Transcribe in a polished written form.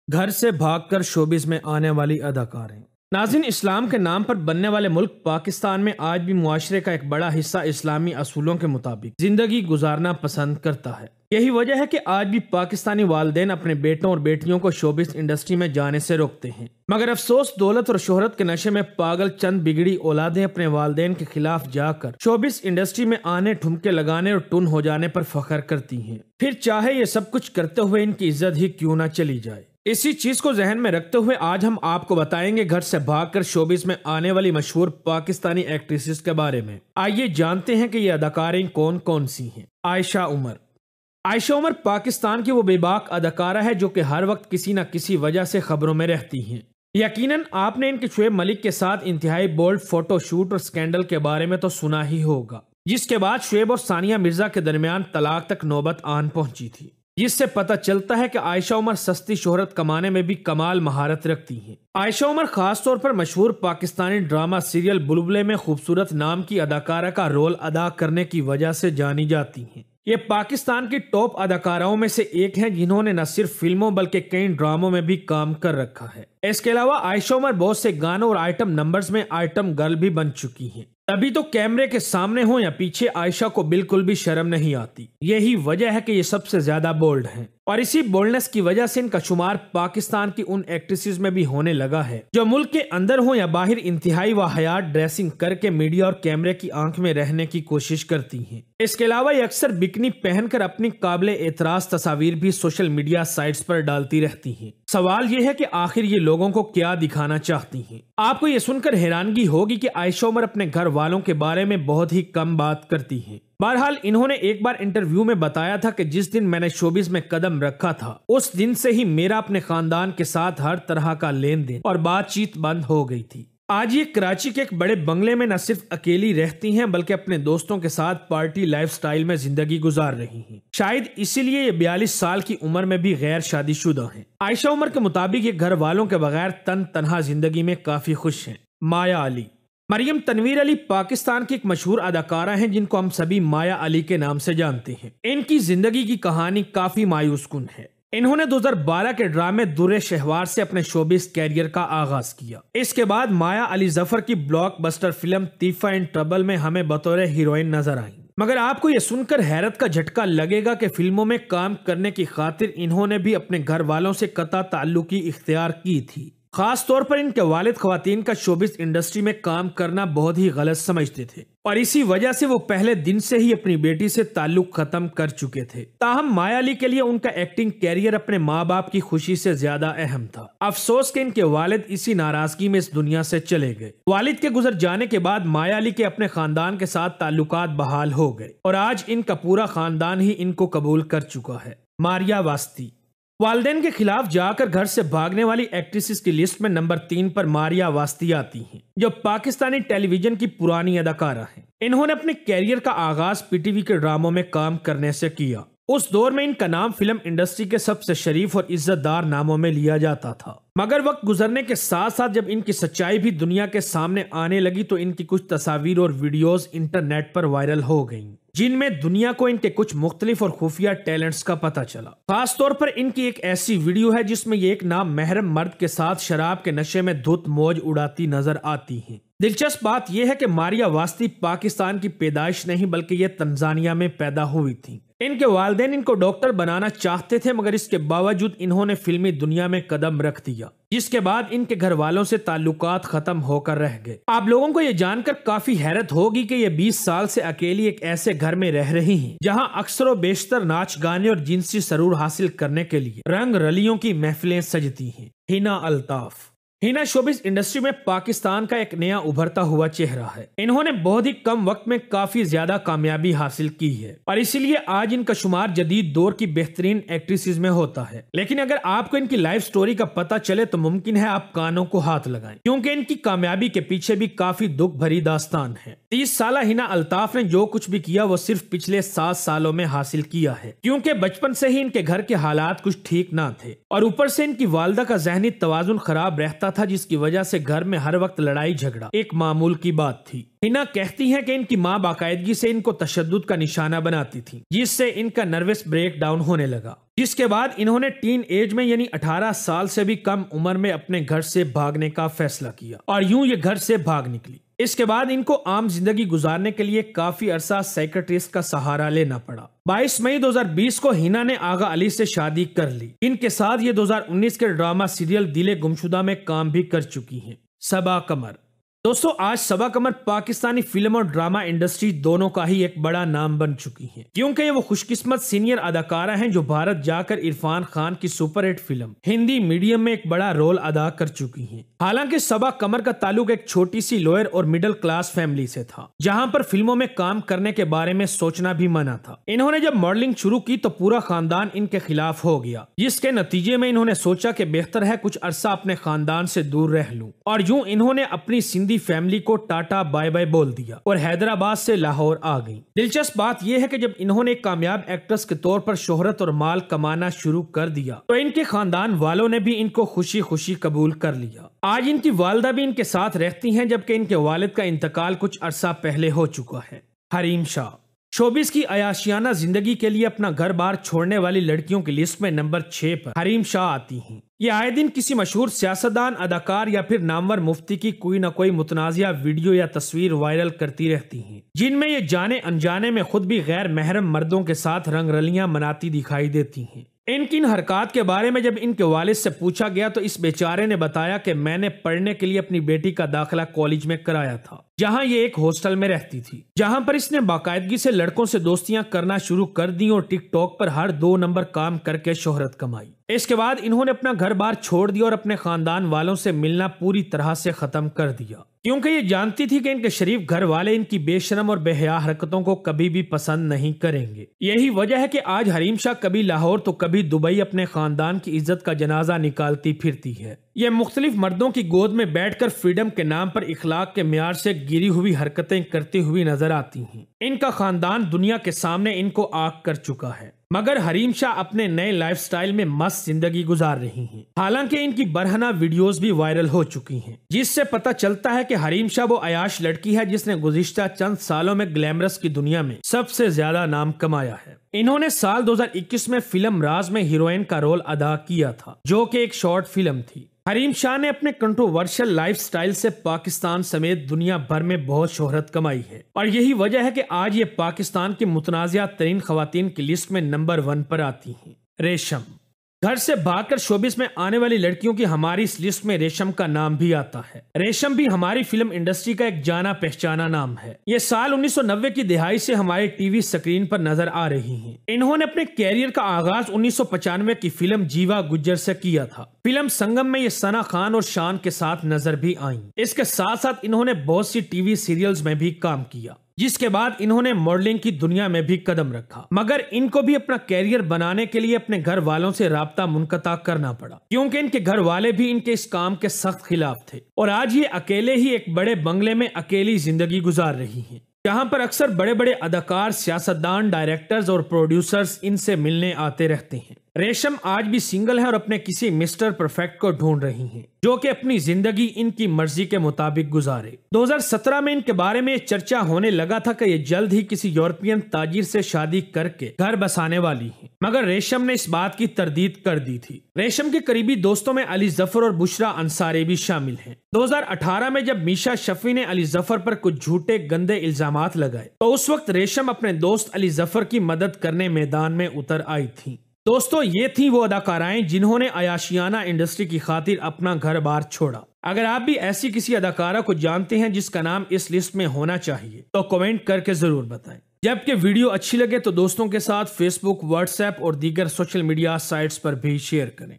घर से भागकर शोबिस में आने वाली अदाकारें। नाज़रीन, इस्लाम के नाम पर बनने वाले मुल्क पाकिस्तान में आज भी मुआशरे का एक बड़ा हिस्सा इस्लामी असूलों के मुताबिक जिंदगी गुजारना पसंद करता है। यही वजह है कि आज भी पाकिस्तानी वालिदैन अपने बेटों और बेटियों को शोबिस इंडस्ट्री में जाने से रोकते हैं। मगर अफसोस, दौलत और शोहरत के नशे में पागल चंद बिगड़ी औलादें अपने वालिदैन के खिलाफ जाकर शोबिस इंडस्ट्री में आने, ठुमके लगाने और टुन हो जाने पर फख्र करती हैं। फिर चाहे ये सब कुछ करते हुए इनकी इज्जत ही क्यों न चली जाए। इसी चीज को जहन में रखते हुए आज हम आपको बताएंगे घर से भागकर शोबिस में आने वाली मशहूर पाकिस्तानी एक्ट्रेसेस के बारे में। आइए जानते हैं कि ये अदाकारें कौन कौन सी हैं। आयशा उमर। आयशा उमर पाकिस्तान की वो बेबाक अदाकारा है जो कि हर वक्त किसी न किसी वजह से खबरों में रहती हैं। यकीनन आपने इनके शुएब मलिक के साथ इंतहाई बोल्ड फोटो शूट और स्कैंडल के बारे में तो सुना ही होगा, जिसके बाद शुएब और सानिया मिर्जा के दरमियान तलाक तक नौबत आन पहुंची थी। जिससे पता चलता है कि आयशा उमर सस्ती शोहरत कमाने में भी कमाल महारत रखती हैं। आयशा उमर खास तौर पर मशहूर पाकिस्तानी ड्रामा सीरियल बुलबुले में खूबसूरत नाम की अदाकारा का रोल अदा करने की वजह से जानी जाती हैं। ये पाकिस्तान की टॉप अदाकाराओं में से एक हैं जिन्होंने न सिर्फ फिल्मों बल्कि कई ड्रामों में भी काम कर रखा है। इसके अलावा आयशा उमर बहुत से गानों और आइटम नंबर्स में आइटम गर्ल भी बन चुकी हैं। तभी तो कैमरे के सामने हो या पीछे आयशा को बिल्कुल भी शर्म नहीं आती। यही वजह है कि ये सबसे ज्यादा बोल्ड हैं और इसी बोल्डनेस की वजह से इनका शुमार पाकिस्तान की उन एक्ट्रेसेस में भी होने लगा है जो मुल्क के अंदर हो या बाहर इंतहाई वाहियात ड्रेसिंग करके मीडिया और कैमरे की आंख में रहने की कोशिश करती हैं। इसके अलावा ये अक्सर बिकनी पहनकर अपनी काबिल एतराज तस्वीर भी सोशल मीडिया साइट्स पर डालती रहती हैं। सवाल ये है कि आखिर ये लोगों को क्या दिखाना चाहती हैं। आपको ये सुनकर हैरानगी होगी कि आयशा उमर अपने घर वालों के बारे में बहुत ही कम बात करती हैं। बहरहाल, इन्होंने एक बार इंटरव्यू में बताया था कि जिस दिन मैंने शोबिस में कदम रखा था उस दिन से ही मेरा अपने खानदान के साथ हर तरह का लेन देन और बातचीत बंद हो गई थी। आज ये कराची के एक बड़े बंगले में न सिर्फ अकेली रहती हैं बल्कि अपने दोस्तों के साथ पार्टी लाइफस्टाइल में जिंदगी गुजार रही हैं। शायद इसीलिए ये 42 साल की उम्र में भी गैर शादीशुदा हैं। आयशा उमर के मुताबिक ये घर वालों के बगैर तन्हा जिंदगी में काफी खुश हैं। माया अली। मरियम तनवीर अली पाकिस्तान की एक मशहूर अदाकारा हैं जिनको हम सभी माया अली के नाम से जानते हैं। इनकी जिंदगी की कहानी काफी मायूस कुन है। इन्होंने 2012 के ड्रामे दुर्रे शहवार से अपने शोबिस कैरियर का आगाज किया। इसके बाद माया अली जफर की ब्लॉकबस्टर फिल्म तीफा इन ट्रबल में हमें बतौर हीरोइन नजर आई। मगर आपको ये सुनकर हैरत का झटका लगेगा कि फिल्मों में काम करने की खातिर इन्होंने भी अपने घर वालों से कता ताल्लुकी इख्तियार की थी। खास तौर पर इनके वालिद खवातीन का शोबिस इंडस्ट्री में काम करना बहुत ही गलत समझते थे और इसी वजह से वो पहले दिन से ही अपनी बेटी से ताल्लुक खत्म कर चुके थे। ताहम माया अली के लिए उनका एक्टिंग कैरियर अपने माँ बाप की खुशी से ज्यादा अहम था। अफसोस कि इनके वालिद इसी नाराजगी में इस दुनिया से चले गए। वालिद के गुजर जाने के बाद माया अली के अपने खानदान के साथ ताल्लुकात बहाल हो गए और आज इनका पूरा खानदान ही इनको कबूल कर चुका है। मारिया वास्ती। वालिदैन के खिलाफ जाकर घर से भागने वाली एक्ट्रेसेस की लिस्ट में नंबर 3 पर मारिया वास्ती आती हैं, जो पाकिस्तानी टेलीविजन की पुरानी अदाकारा हैं। इन्होंने अपने कैरियर का आगाज पीटीवी के ड्रामों में काम करने से किया। उस दौर में इनका नाम फिल्म इंडस्ट्री के सबसे शरीफ और इज्जतदार नामों में लिया जाता था। मगर वक्त गुजरने के साथ साथ जब इनकी सच्चाई भी दुनिया के सामने आने लगी तो इनकी कुछ तस्वीर और वीडियोस इंटरनेट पर वायरल हो गईं, जिनमें दुनिया को इनके कुछ मुख्तलिफ और खुफिया टैलेंट्स का पता चला। खास तौर पर इनकी एक ऐसी वीडियो है जिसमें ये एक नामहरम मर्द के साथ शराब के नशे में धुत मौज उड़ाती नजर आती हैं। दिलचस्प बात यह है कि मारिया वास्ती पाकिस्तान की पैदाइश नहीं बल्कि ये तंजानिया में पैदा हुई थी। इनके वालिदैन इनको डॉक्टर बनाना चाहते थे मगर इसके बावजूद इन्होंने फिल्मी दुनिया में कदम रख दिया, जिसके बाद इनके घर वालों से ताल्लुकात खत्म होकर रह गए। आप लोगों को ये जानकर काफी हैरत होगी कि ये 20 साल से अकेली एक ऐसे घर में रह रही हैं जहां अक्सर बेशतर नाच गाने और जिनसी सरूर हासिल करने के लिए रंग रलियों की महफिलें सजती हैं। हिना अल्ताफ। हिना शोबिस इंडस्ट्री में पाकिस्तान का एक नया उभरता हुआ चेहरा है। इन्होंने बहुत ही कम वक्त में काफी ज्यादा कामयाबी हासिल की है और इसीलिए आज इनका शुमार जदीद दौर की बेहतरीन एक्ट्रेसेस में होता है। लेकिन अगर आपको इनकी लाइफ स्टोरी का पता चले तो मुमकिन है आप कानों को हाथ लगाएं, क्योंकि इनकी कामयाबी के पीछे भी काफी दुख भरी दास्तान है। 30 साल हिना अल्ताफ ने जो कुछ भी किया वो सिर्फ पिछले 7 सालों में हासिल किया है, क्योंकि बचपन से ही इनके घर के हालात कुछ ठीक ना थे और ऊपर से इनकी वालदा का जहनी तवाजुन खराब रहता रहता था, जिसकी वजह से घर में हर वक्त लड़ाई झगड़ा एक मामूल की बात थी। हिना कहती हैं कि इनकी माँ बाकायदगी से इनको तशद्दुद का निशाना बनाती थी, जिससे इनका नर्वस ब्रेक डाउन होने लगा। जिसके बाद इन्होंने टीन एज में यानी 18 साल से भी कम उम्र में अपने घर से भागने का फैसला किया और यूं ये घर से भाग निकली। इसके बाद इनको आम जिंदगी गुजारने के लिए काफी अरसा साइकियाट्रिस्ट का सहारा लेना पड़ा। 22 मई 2020 को हिना ने आगा अली से शादी कर ली। इनके साथ ये 2019 के ड्रामा सीरियल दिले गुमशुदा में काम भी कर चुकी हैं। सबा कमर। दोस्तों, आज सबा कमर पाकिस्तानी फिल्म और ड्रामा इंडस्ट्री दोनों का ही एक बड़ा नाम बन चुकी हैं, क्योंकि ये वो खुशकिस्मत सीनियर अदाकारा हैं जो भारत जाकर इरफान खान की सुपरहिट फिल्म हिंदी मीडियम में एक बड़ा रोल अदा कर चुकी हैं। हालांकि सबा कमर का ताल्लुक एक छोटी सी लोअर और मिडिल क्लास फैमिली से था, जहां पर फिल्मों में काम करने के बारे में सोचना भी मना था। इन्होंने जब मॉडलिंग शुरू की तो पूरा खानदान इनके खिलाफ हो गया, जिसके नतीजे में इन्होंने सोचा कि बेहतर है कुछ अरसा अपने खानदान से दूर रह लूं, और यूं इन्होंने अपनी सिंधी फैमिली को टाटा बाय बाय बोल दिया और हैदराबाद से लाहौर आ गई। दिलचस्प बात यह है कि जब इन्होंने एक कामयाब एक्ट्रेस के तौर पर शोहरत और माल कमाना शुरू कर दिया तो इनके खानदान वालों ने भी इनको खुशी खुशी कबूल कर लिया। आज इनकी वालिदा भी इनके साथ रहती हैं, जबकि इनके वालिद का इंतकाल कुछ अरसा पहले हो चुका है। हरीम शाह। शोबिस की अयाशियाना जिंदगी के लिए अपना घर बार छोड़ने वाली लड़कियों की लिस्ट में नंबर 6 पर हरीम शाह आती हैं। ये आए दिन किसी मशहूर सियासतदान, अदाकार या फिर नामवर मुफ्ती की कोई न कोई मुतनाजिया वीडियो या तस्वीर वायरल करती रहती हैं, जिनमें ये जाने अनजाने में खुद भी गैर महरम मर्दों के साथ रंगरलियां मनाती दिखाई देती हैं। इनकी इन हरकत के बारे में जब इनके वालिद से पूछा गया तो इस बेचारे ने बताया कि मैंने पढ़ने के लिए अपनी बेटी का दाखिला कॉलेज में कराया था, जहां ये एक हॉस्टल में रहती थी, जहां पर इसने बाकायदगी से लड़कों से दोस्तियां करना शुरू कर दी और टिकटॉक पर हर 2 नंबर काम करके शोहरत कमाई। इसके बाद इन्होंने अपना घर बार छोड़ दिया और अपने खानदान वालों से मिलना पूरी तरह से खत्म कर दिया, क्योंकि ये जानती थी कि इनके शरीफ घर वाले इनकी बेशरम और बेहया हरकतों को कभी भी पसंद नहीं करेंगे। यही वजह है कि आज हरीम शाह कभी लाहौर तो कभी दुबई अपने खानदान की इज्जत का जनाजा निकालती फिरती है। ये मुख्तलिफ मर्दों की गोद में बैठकर फ्रीडम के नाम पर इखलाक के म्यार से गिरी हुई हरकतें करती हुई नजर आती हैं। इनका खानदान दुनिया के सामने इनको आग कर चुका है, मगर हरीम शाह अपने नए लाइफस्टाइल में मस्त जिंदगी गुजार रही हैं। हालांकि इनकी बरहना वीडियोस भी वायरल हो चुकी हैं, जिससे पता चलता है कि हरीम शाह वो अयाश लड़की है जिसने गुज़िश्ता चंद सालों में ग्लैमरस की दुनिया में सबसे ज्यादा नाम कमाया है। इन्होंने साल 2021 में फिल्म राज में हीरोइन का रोल अदा किया था, जो कि एक शॉर्ट फिल्म थी। हरीम शाह ने अपने कंट्रोवर्शियल लाइफस्टाइल से पाकिस्तान समेत दुनिया भर में बहुत शोहरत कमाई है, और यही वजह है कि आज ये पाकिस्तान की मुतनाज़िया तरीन खवातीन की लिस्ट में नंबर 1 पर आती हैं। रेशम। घर से भागकर शोबिस में आने वाली लड़कियों की हमारी इस लिस्ट में रेशम का नाम भी आता है। रेशम भी हमारी फिल्म इंडस्ट्री का एक जाना पहचाना नाम है। ये साल 1990 की दिहाई से हमारे टीवी स्क्रीन पर नजर आ रही हैं। इन्होंने अपने कैरियर का आगाज 1995 की फिल्म जीवा गुज्जर से किया था। फिल्म संगम में ये सना खान और शान के साथ नजर भी आईं। इसके साथ साथ इन्होंने बहुत सी टीवी सीरियल्स में भी काम किया, जिसके बाद इन्होंने मॉडलिंग की दुनिया में भी कदम रखा। मगर इनको भी अपना कैरियर बनाने के लिए अपने घर वालों से राब्ता मुनक़ता करना पड़ा, क्योंकि इनके घर वाले भी इनके इस काम के सख्त खिलाफ थे, और आज ये अकेले ही एक बड़े बंगले में अकेली जिंदगी गुजार रही हैं, जहां पर अक्सर बड़े बड़े अदाकार, सियासतदान, डायरेक्टर्स और प्रोड्यूसर्स इनसे मिलने आते रहते हैं। रेशम आज भी सिंगल है और अपने किसी मिस्टर परफेक्ट को ढूंढ रही हैं, जो कि अपनी जिंदगी इनकी मर्जी के मुताबिक गुजारे। 2017 में इनके बारे में चर्चा होने लगा था कि ये जल्द ही किसी यूरोपियन ताजिर से शादी करके घर बसाने वाली हैं, मगर रेशम ने इस बात की तरदीद कर दी थी। रेशम के करीबी दोस्तों में अली जफर और बुशरा अंसारी भी शामिल हैं। 2018 में जब मीशा शफी ने अली जफर पर कुछ झूठे गंदे इल्जामात लगाए तो उस वक्त रेशम अपने दोस्त अली जफर की मदद करने मैदान में उतर आई थी। दोस्तों, ये थी वो अदाकाराएं जिन्होंने अयाशियाना इंडस्ट्री की खातिर अपना घर बार छोड़ा। अगर आप भी ऐसी किसी अदाकारा को जानते हैं जिसका नाम इस लिस्ट में होना चाहिए तो कमेंट करके जरूर बताएं। जबकि वीडियो अच्छी लगे तो दोस्तों के साथ फेसबुक, व्हाट्सएप और दीगर सोशल मीडिया साइट्स पर भी शेयर करें।